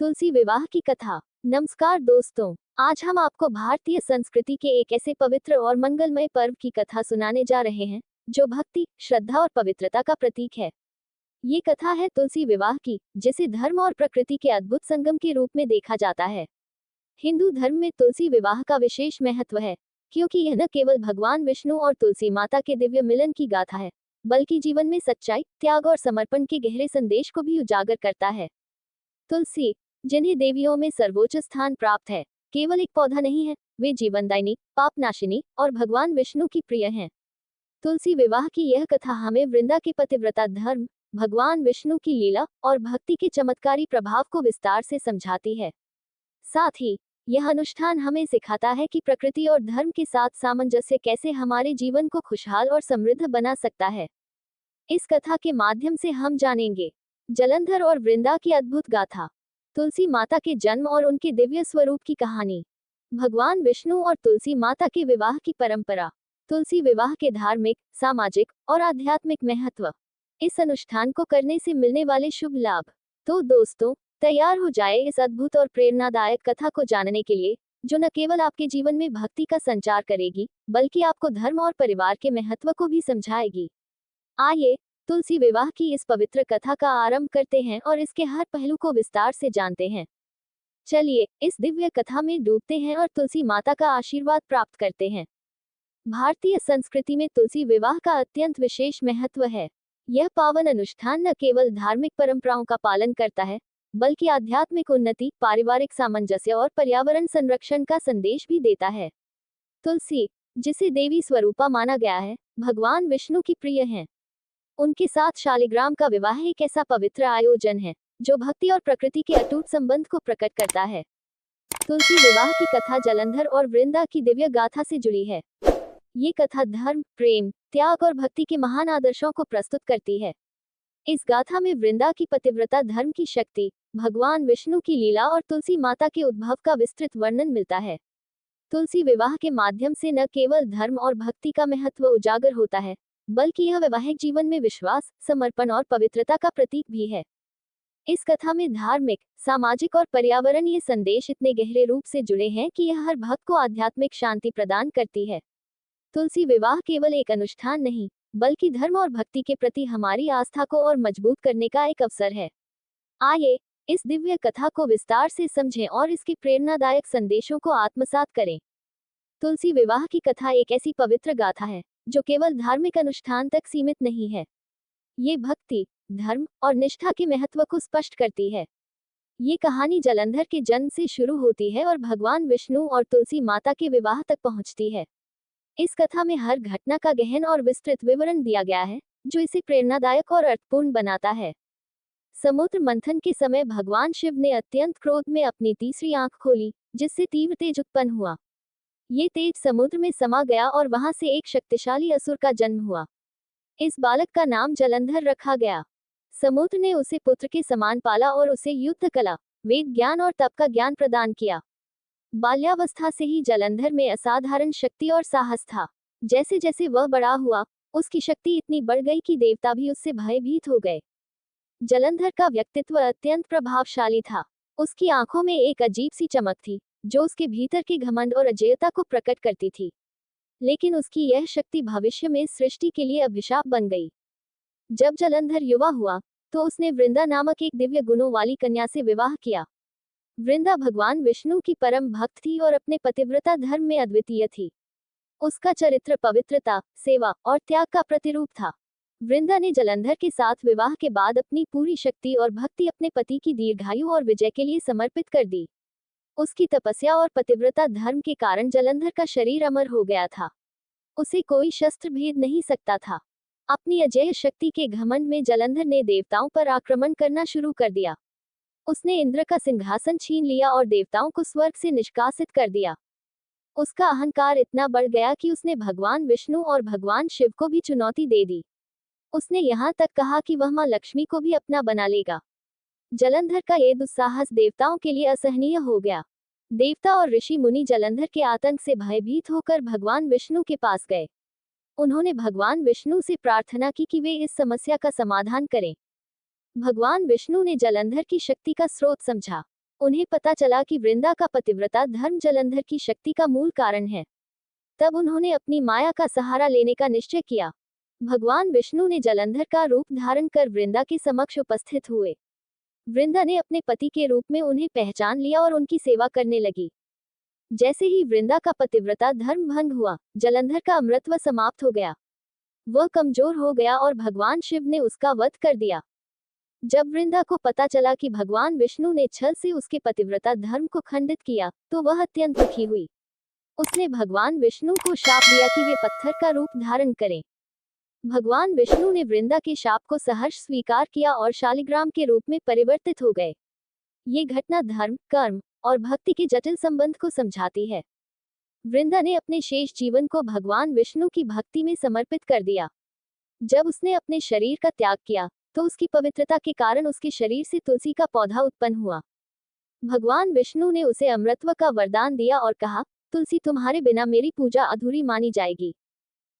तुलसी विवाह की कथा। नमस्कार दोस्तों, आज हम आपको भारतीय संस्कृति के एक ऐसे पवित्र और मंगलमय पर्व की कथा सुनाने जा रहे हैं जो भक्ति, श्रद्धा और पवित्रता का प्रतीक है। ये कथा है तुलसी विवाह की, जिसे धर्म और प्रकृति के अद्भुत संगम के रूप में देखा जाता है। हिंदू धर्म में तुलसी विवाह का विशेष महत्व है, क्योंकि यह न केवल भगवान विष्णु और तुलसी माता के दिव्य मिलन की गाथा है, बल्कि जीवन में सच्चाई, त्याग और समर्पण के गहरे संदेश को भी उजागर करता है। तुलसी, जिन्हें देवियों में सर्वोच्च स्थान प्राप्त है, केवल एक पौधा नहीं है, वे जीवनदायिनी, पापनाशिनी और भगवान विष्णु की प्रिय हैं। तुलसी विवाह की यह कथा हमें वृंदा के पतिव्रता धर्म, भगवान विष्णु की लीला और भक्ति के चमत्कारी प्रभाव को विस्तार से समझाती है। साथ ही यह अनुष्ठान हमें सिखाता है कि प्रकृति और धर्म के साथ सामंजस्य कैसे हमारे जीवन को खुशहाल और समृद्ध बना सकता है। इस कथा के माध्यम से हम जानेंगे जलंधर और वृंदा की अद्भुत गाथा, तुलसी माता के जन्म और उनके दिव्य स्वरूप की कहानी, भगवान विष्णु और तुलसी माता के विवाह की परंपरा, तुलसी विवाह के धार्मिक, सामाजिक और आध्यात्मिक महत्व, इस अनुष्ठान को करने से मिलने वाले शुभ लाभ। तो दोस्तों, तैयार हो जाए इस अद्भुत और प्रेरणादायक कथा को जानने के लिए, जो न केवल आपके जीवन में भक्ति का संचार करेगी, बल्कि आपको धर्म और परिवार के महत्व को भी समझाएगी। आइए तुलसी विवाह की इस पवित्र कथा का आरंभ करते हैं और इसके हर पहलू को विस्तार से जानते हैं। चलिए इस दिव्य कथा में डूबते हैं और तुलसी माता का आशीर्वाद प्राप्त करते हैं। भारतीय संस्कृति में तुलसी विवाह का अत्यंत विशेष महत्व है। यह पावन अनुष्ठान न केवल धार्मिक परंपराओं का पालन करता है, बल्कि आध्यात्मिक उन्नति, पारिवारिक सामंजस्य और पर्यावरण संरक्षण का संदेश भी देता है। तुलसी, जिसे देवी स्वरूपा माना गया है, भगवान विष्णु की प्रिय हैं। उनके साथ शालिग्राम का विवाह एक ऐसा पवित्र आयोजन है जो भक्ति और प्रकृति के अटूट संबंध को प्रकट करता है। तुलसी विवाह की कथा जलंधर और वृंदा की दिव्य गाथा से जुड़ी है। ये कथा धर्म, प्रेम, त्याग और भक्ति के महान आदर्शों को प्रस्तुत करती है। इस गाथा में वृंदा की पतिव्रता धर्म की शक्ति, भगवान विष्णु की लीला और तुलसी माता के उद्भव का विस्तृत वर्णन मिलता है। तुलसी विवाह के माध्यम से न केवल धर्म और भक्ति का महत्व उजागर होता है, बल्कि यह वैवाहिक जीवन में विश्वास, समर्पण और पवित्रता का प्रतीक भी है। इस कथा में धार्मिक, सामाजिक और पर्यावरणीय संदेश इतने गहरे रूप से जुड़े हैं कि यह हर भक्त को आध्यात्मिक शांति प्रदान करती है। तुलसी विवाह केवल एक अनुष्ठान नहीं, बल्कि धर्म और भक्ति के प्रति हमारी आस्था को और मजबूत करने का एक अवसर है। आइए इस दिव्य कथा को विस्तार से समझें और इसके प्रेरणादायक संदेशों को आत्मसात करें। तुलसी विवाह की कथा एक ऐसी पवित्र गाथा है जो केवल धार्मिक अनुष्ठान तक सीमित नहीं है। ये भक्ति, धर्म और निष्ठा के महत्व को स्पष्ट करती है। ये कहानी जलंधर के जन्म से शुरू होती है और भगवान विष्णु और तुलसी माता के विवाह तक पहुंचती है। इस कथा में हर घटना का गहन और विस्तृत विवरण दिया गया है, जो इसे प्रेरणादायक और अर्थपूर्ण बनाता है। समुद्र मंथन के समय भगवान शिव ने अत्यंत क्रोध में अपनी तीसरी आंख खोली, जिससे तीव्र तेज उत्पन्न हुआ। ये तेज समुद्र में समा गया और वहां से एक शक्तिशाली असुर का जन्म हुआ। इस बालक का नाम जलंधर रखा गया। समुद्र ने उसे पुत्र के समान पाला और उसे युद्ध कला, वेद ज्ञान और तप का ज्ञान प्रदान किया। बाल्यावस्था से ही जलंधर में असाधारण शक्ति और साहस था। जैसे जैसे वह बड़ा हुआ, उसकी शक्ति इतनी बढ़ गई कि देवता भी उससे भयभीत हो गए। जलंधर का व्यक्तित्व अत्यंत प्रभावशाली था। उसकी आंखों में एक अजीब सी चमक थी, जो उसके भीतर के घमंड और अजेयता को प्रकट करती थी। लेकिन उसकी यह शक्ति भविष्य में सृष्टि के लिए अभिशाप बन गई। जब जलंधर युवा हुआ, तो उसने वृंदा नामक एक दिव्य गुणों वाली कन्या से विवाह किया। वृंदा भगवान विष्णु की परम भक्त थी और अपने पतिव्रता धर्म में अद्वितीय थी। उसका चरित्र पवित्रता, सेवा और त्याग का प्रतिरूप था। वृंदा ने जलंधर के साथ विवाह के बाद अपनी पूरी शक्ति और भक्ति अपने पति की दीर्घायु और विजय के लिए समर्पित कर दी। उसकी तपस्या और पतिव्रता धर्म के कारण जलंधर का शरीर अमर हो गया था। उसे कोई शस्त्र भेद नहीं सकता था। अपनी अजेय शक्ति के घमंड में जलंधर ने देवताओं पर आक्रमण करना शुरू कर दिया। उसने इंद्र का सिंहासन छीन लिया और देवताओं को स्वर्ग से निष्कासित कर दिया। उसका अहंकार इतना बढ़ गया कि उसने भगवान विष्णु और भगवान शिव को भी चुनौती दे दी। उसने यहाँ तक कहा कि वह मां लक्ष्मी को भी अपना बना लेगा। जलंधर का ये दुस्साहस देवताओं के लिए असहनीय हो गया। देवता और ऋषि मुनि जलंधर के आतंक से भयभीत होकर भगवान विष्णु के पास गए। उन्होंने भगवान विष्णु से प्रार्थना की कि वे इस समस्या का समाधान करें। भगवान विष्णु ने जलंधर की शक्ति का स्रोत समझा। उन्हें पता चला कि वृंदा का पतिव्रता धर्म जलंधर की शक्ति का मूल कारण है। तब उन्होंने अपनी माया का सहारा लेने का निश्चय किया। भगवान विष्णु ने जलंधर का रूप धारण कर वृंदा के समक्ष उपस्थित हुए। वृंदा ने अपने पति के रूप में उन्हें पहचान लिया और उनकी सेवा करने लगी। जैसे ही वृंदा का पतिव्रता धर्म भंग हुआ, जलंधर का अमृतत्व समाप्त हो गया। वह कमजोर हो गया और भगवान शिव ने उसका वध कर दिया। जब वृंदा को पता चला कि भगवान विष्णु ने छल से उसके पतिव्रता धर्म को खंडित किया, तो वह अत्यंत दुखी हुई। उसने भगवान विष्णु को शाप दिया कि वे पत्थर का रूप धारण करें। भगवान विष्णु ने वृंदा के शाप को सहर्ष स्वीकार किया और शालिग्राम के रूप में परिवर्तित हो गए। ये घटना धर्म, कर्म और भक्ति के जटिल संबंध को समझाती है। वृंदा ने अपने शेष जीवन को भगवान विष्णु की भक्ति में समर्पित कर दिया। जब उसने अपने शरीर का त्याग किया, तो उसकी पवित्रता के कारण उसके शरीर से तुलसी का पौधा उत्पन्न हुआ। भगवान विष्णु ने उसे अमृतत्व का वरदान दिया और कहा, तुलसी, तुम्हारे बिना मेरी पूजा अधूरी मानी जाएगी।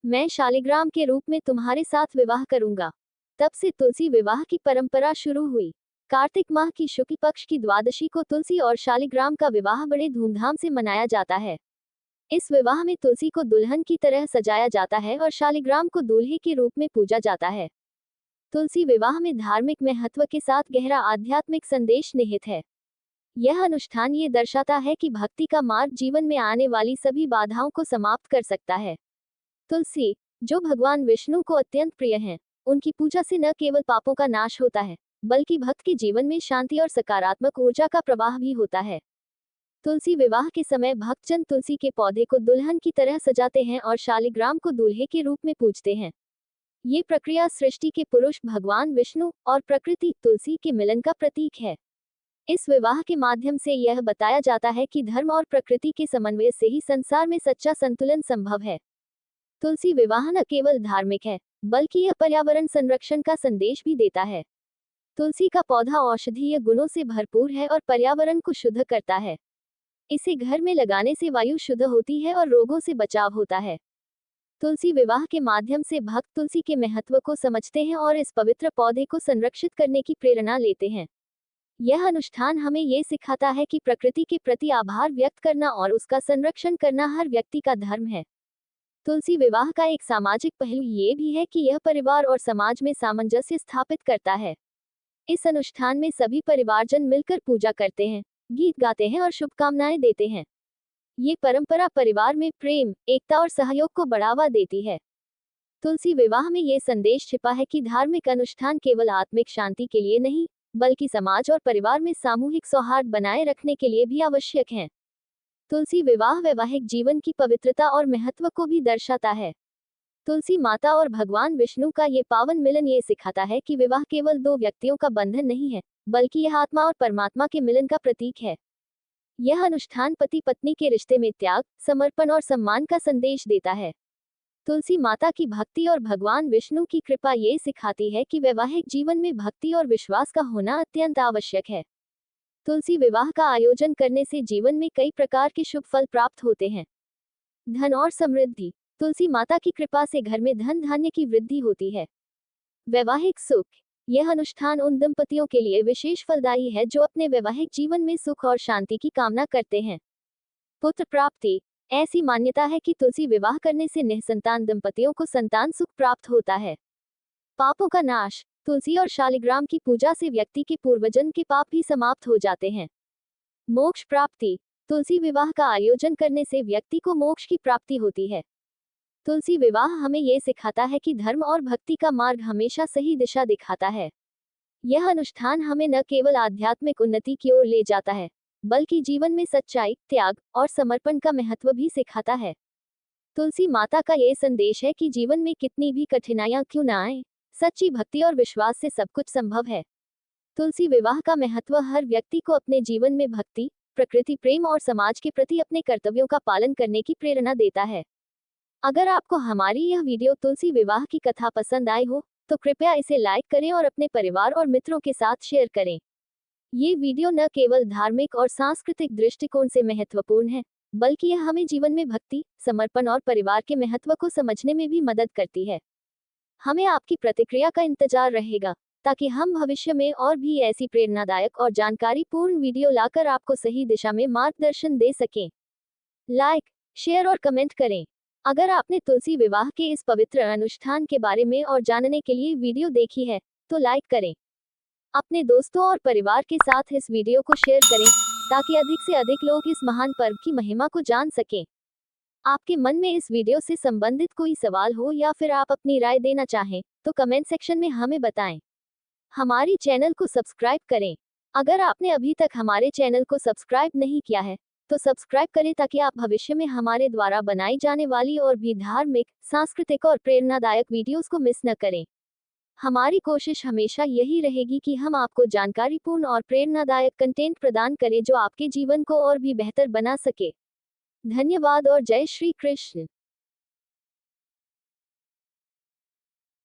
मैं शालिग्राम के रूप में तुम्हारे साथ विवाह करूंगा। तब से तुलसी विवाह की परंपरा शुरू हुई। कार्तिक माह की शुक्ल पक्ष की द्वादशी को तुलसी और शालिग्राम का विवाह बड़े धूमधाम से मनाया जाता है। इस विवाह में तुलसी को दुल्हन की तरह सजाया जाता है और शालिग्राम को दूल्हे के रूप में पूजा जाता है। तुलसी विवाह में धार्मिक महत्व के साथ गहरा आध्यात्मिक संदेश निहित है। यह अनुष्ठान ये दर्शाता है कि भक्ति का मार्ग जीवन में आने वाली सभी बाधाओं को समाप्त कर सकता है। तुलसी, जो भगवान विष्णु को अत्यंत प्रिय हैं, उनकी पूजा से न केवल पापों का नाश होता है, बल्कि भक्त के जीवन में शांति और सकारात्मक ऊर्जा का प्रवाह भी होता है। तुलसी विवाह के समय भक्तजन तुलसी के पौधे को दुल्हन की तरह सजाते हैं और शालिग्राम को दूल्हे के रूप में पूजते हैं। ये प्रक्रिया सृष्टि के पुरुष भगवान विष्णु और प्रकृति तुलसी के मिलन का प्रतीक है। इस विवाह के माध्यम से यह बताया जाता है कि धर्म और प्रकृति के समन्वय से ही संसार में सच्चा संतुलन संभव है। तुलसी विवाह न केवल धार्मिक है, बल्कि यह पर्यावरण संरक्षण का संदेश भी देता है। तुलसी का पौधा औषधीय गुणों से भरपूर है और पर्यावरण को शुद्ध करता है। इसे घर में लगाने से वायु शुद्ध होती है और रोगों से बचाव होता है। तुलसी विवाह के माध्यम से भक्त तुलसी के महत्व को समझते हैं और इस पवित्र पौधे को संरक्षित करने की प्रेरणा लेते हैं। यह अनुष्ठान हमें ये सिखाता है कि प्रकृति के प्रति आभार व्यक्त करना और उसका संरक्षण करना हर व्यक्ति का धर्म है। तुलसी विवाह का एक सामाजिक पहलू ये भी है कि यह परिवार और समाज में सामंजस्य स्थापित करता है। इस अनुष्ठान में सभी परिवारजन मिलकर पूजा करते हैं, गीत गाते हैं और शुभकामनाएं देते हैं। ये परंपरा परिवार में प्रेम, एकता और सहयोग को बढ़ावा देती है। तुलसी विवाह में ये संदेश छिपा है कि धार्मिक अनुष्ठान केवल आत्मिक शांति के लिए नहीं, बल्कि समाज और परिवार में सामूहिक सौहार्द बनाए रखने के लिए भी आवश्यक है। तुलसी विवाह वैवाहिक जीवन की पवित्रता और महत्व को भी दर्शाता है। तुलसी माता और भगवान विष्णु का ये पावन मिलन ये सिखाता है कि विवाह केवल दो व्यक्तियों का बंधन नहीं है, बल्कि यह आत्मा और परमात्मा के मिलन का प्रतीक है। यह अनुष्ठान पति पत्नी के रिश्ते में त्याग, समर्पण और सम्मान का संदेश देता है। तुलसी माता की भक्ति और भगवान विष्णु की कृपा ये सिखाती है कि वैवाहिक जीवन में भक्ति और विश्वास का होना अत्यंत आवश्यक है। तुलसी विवाह का आयोजन करने से जीवन में कई प्रकार के शुभ फल प्राप्त होते हैं। धन और समृद्धि। तुलसी माता की कृपा से घर में धन धान्य की वृद्धि होती है। वैवाहिक सुख। यह अनुष्ठान उन दंपतियों के लिए विशेष फलदायी है जो अपने वैवाहिक जीवन में सुख और शांति की कामना करते हैं। पुत्र प्राप्ति। ऐसी मान्यता है कि तुलसी विवाह करने से निःसंतान दंपतियों को संतान सुख प्राप्त होता है। पापों का नाश। तुलसी और शालिग्राम की पूजा से व्यक्ति के पूर्वजन्म के पाप भी समाप्त हो जाते हैं। मोक्ष प्राप्ति। तुलसी विवाह का आयोजन करने से व्यक्ति को मोक्ष की प्राप्ति होती है। तुलसी विवाह हमें ये सिखाता है कि धर्म और भक्ति का मार्ग हमेशा सही दिशा दिखाता है। यह अनुष्ठान हमें न केवल आध्यात्मिक उन्नति की ओर ले जाता है, बल्कि जीवन में सच्चाई, त्याग और समर्पण का महत्व भी सिखाता है। तुलसी माता का ये संदेश है कि जीवन में कितनी भी कठिनाइयां क्यों न आए, सच्ची भक्ति और विश्वास से सब कुछ संभव है। तुलसी विवाह का महत्व हर व्यक्ति को अपने जीवन में भक्ति, प्रकृति प्रेम और समाज के प्रति अपने कर्तव्यों का पालन करने की प्रेरणा देता है। अगर आपको हमारी यह वीडियो तुलसी विवाह की कथा पसंद आई हो, तो कृपया इसे लाइक करें और अपने परिवार और मित्रों के साथ शेयर करें। ये वीडियो न केवल धार्मिक और सांस्कृतिक दृष्टिकोण से महत्वपूर्ण है, बल्कि यह हमें जीवन में भक्ति, समर्पण और परिवार के महत्व को समझने में भी मदद करती है। हमें आपकी प्रतिक्रिया का इंतजार रहेगा। ताकि हम भविष्य में और भी ऐसी प्रेरणादायक और जानकारीपूर्ण वीडियो लाकर आपको सही दिशा में मार्गदर्शन दे सकें। लाइक, शेयर और कमेंट करें। अगर आपने तुलसी विवाह के इस पवित्र अनुष्ठान के बारे में और जानने के लिए वीडियो देखी है, तो लाइक करें। अपने दोस्तों और परिवार के साथ इस वीडियो को शेयर करें, ताकि अधिक से अधिक लोग इस महान पर्व की महिमा को जान सकें। आपके मन में इस वीडियो से संबंधित कोई सवाल हो या फिर आप अपनी राय देना चाहें, तो कमेंट सेक्शन में हमें बताएं। हमारी चैनल को सब्सक्राइब करें। अगर आपने अभी तक हमारे चैनल को सब्सक्राइब नहीं किया है, तो सब्सक्राइब करें ताकि आप भविष्य में हमारे द्वारा बनाई जाने वाली और भी धार्मिक, सांस्कृतिक और प्रेरणादायक वीडियोस को मिस न करें। हमारी कोशिश हमेशा यही रहेगी कि हम आपको जानकारीपूर्ण और प्रेरणादायक कंटेंट प्रदान करें जो आपके जीवन को और भी बेहतर बना सके। धन्यवाद और जय श्री कृष्ण।